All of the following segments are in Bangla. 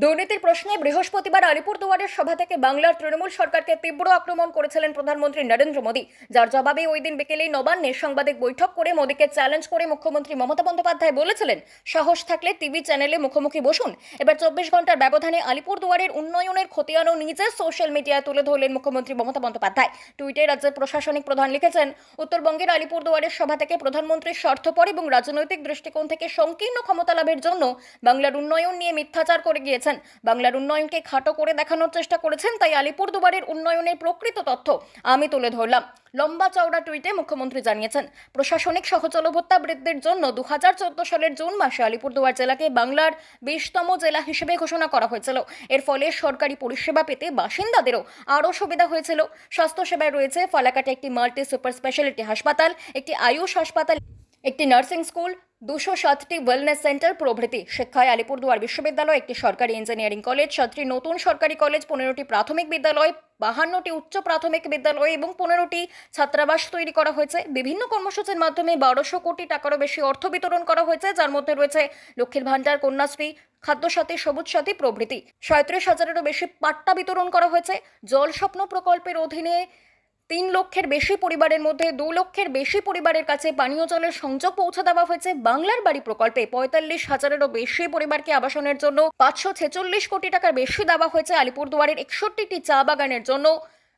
দুর্নীতির প্রশ্নে বৃহস্পতিবার আলিপুরদুয়ারের সভা থেকে বাংলার তৃণমূল সরকারকে তীব্র আক্রমণ করেছিলেন প্রধানমন্ত্রী নরেন্দ্র মোদী, যার জবাবে ওই দিন বিকেলেই নবান্নে সাংবাদিক বৈঠক করে মোদীকে চ্যালেঞ্জ করে মুখ্যমন্ত্রী মমতা বন্দ্যোপাধ্যায় বলেছিলেন, সাহস থাকলে টিভি চ্যানেলে মুখোমুখি বসুন। এবার 24 ঘন্টার ব্যবধানে আলিপুরদুয়ারের উন্নয়নের খতিয়ানও নিজে সোশ্যাল মিডিয়ায় তুলে ধরলেন মুখ্যমন্ত্রী মমতা বন্দ্যোপাধ্যায়। টুইটে রাজ্যের প্রশাসনিক প্রধান লিখেছেন, উত্তরবঙ্গের আলিপুরদুয়ারের সভা থেকে প্রধানমন্ত্রীর স্বার্থপর এবং রাজনৈতিক দৃষ্টিকোণ থেকে সংকীর্ণ ক্ষমতা লাভের জন্য বাংলার উন্নয়ন নিয়ে মিথ্যাচার করে গিয়েছেন। বাংলার উন্নয়নকে খাটো করে দেখানোর চেষ্টা করেছেন, তাই আলিপুরদুয়ারের উন্নয়নের প্রকৃত তথ্য আমি তুলে ধরলাম। লম্বা চওড়া টুইটে মুখ্যমন্ত্রী জানিয়েছেন, প্রশাসনিক সহজলভ্যতা বৃদ্ধির জন্য 2014 সালের জুন মাসে আলিপুরদুয়ার জেলাকে বাংলার 20তম জেলা হিসেবে ঘোষণা করা হয়েছিল। এর ফলে সরকারি পরিষেবা পেতে বাসিন্দাদেরও আরও সুবিধা হয়েছিল। স্বাস্থ্যসেবায় রয়েছে ফালাকাটে একটি মাল্টি সুপার স্পেশালিটি হাসপাতাল, একটি আয়ুষ হাসপাতাল, একটি নার্সিং স্কুল, 207টি ওয়েলনেস সেন্টার প্রভৃতি। শিক্ষায় আলিপুরদুয়ার বিশ্ববিদ্যালয়, একটি সরকারি ইঞ্জিনিয়ারিং কলেজ, 7টি নতুন সরকারি কলেজ, 15টি প্রাথমিক বিদ্যালয়, 52টি উচ্চ প্রাথমিক বিদ্যালয় এবং 15টি ছাত্রাবাস তৈরি করা হয়েছে। বিভিন্ন কর্মসূচির মাধ্যমে 1200 কোটি টাকারও বেশি অর্থ বিতরণ করা হয়েছে, যার মধ্যে রয়েছে লক্ষ্মীর ভাণ্ডার, কন্যাশ্রী, খাদ্যসাথী, সবুজ সাথী প্রভৃতি। 37,000-এরও বেশি পাট্টা বিতরণ করা হয়েছে। জল স্বপ্ন প্রকল্পের অধীনে 3 লক্ষের বেশি পরিবারের মধ্যে 2 লক্ষের বেশি পরিবারের কাছে পানীয় জলের সংযোগ পৌঁছে দেওয়া হয়েছে। বাংলার বাড়ি প্রকল্পে 45,000-এরও বেশি পরিবারকে আবাসনের জন্য 546 কোটি টাকার বেশি দেওয়া হয়েছে। আলিপুরদুয়ারের 61টি চা বাগানের জন্য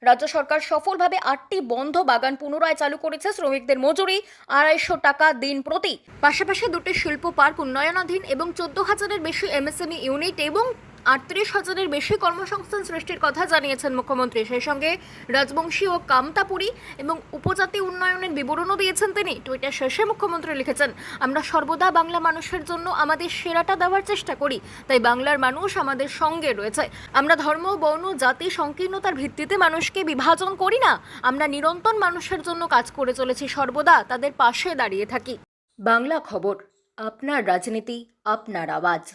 রাজ্য সরকার সফলভাবে 8টি বন্ধ বাগান পুনরায় চালু করেছে। শ্রমিকদের মজুরি 250 টাকা দিন প্রতি। পাশাপাশি 2টি শিল্প পার্ক উন্নয়নাধীন এবং 14,000-এর বেশি এমএসএমই ইউনিট এবং 38,000-এর বেশি কর্মসংস্থান সৃষ্টির কথা জানিয়েছেন মুখ্যমন্ত্রী। সেই সঙ্গে রাজবংশী ও কামতাপুরী এবং উপজাতি উন্নয়নের বিবরণও দিয়েছেন তিনি। টুইটার শেষে মুখ্যমন্ত্রী লিখেছেন, আমরা সর্বদা বাংলা মানুষের জন্য আমাদের সেরাটা দেওয়ার চেষ্টা করি, তাই বাংলার মানুষ আমাদের সঙ্গে রয়েছে। আমরা ধর্ম, বর্ণ, জাতি, সংকীর্ণতার ভিত্তিতে মানুষকে বিভাজন করি না। আমরা নিরন্তর মানুষের জন্য কাজ করে চলেছি, সর্বদা তাদের পাশে দাঁড়িয়ে থাকি। বাংলা খবর, আপনার রাজনীতি, আপনার আওয়াজ।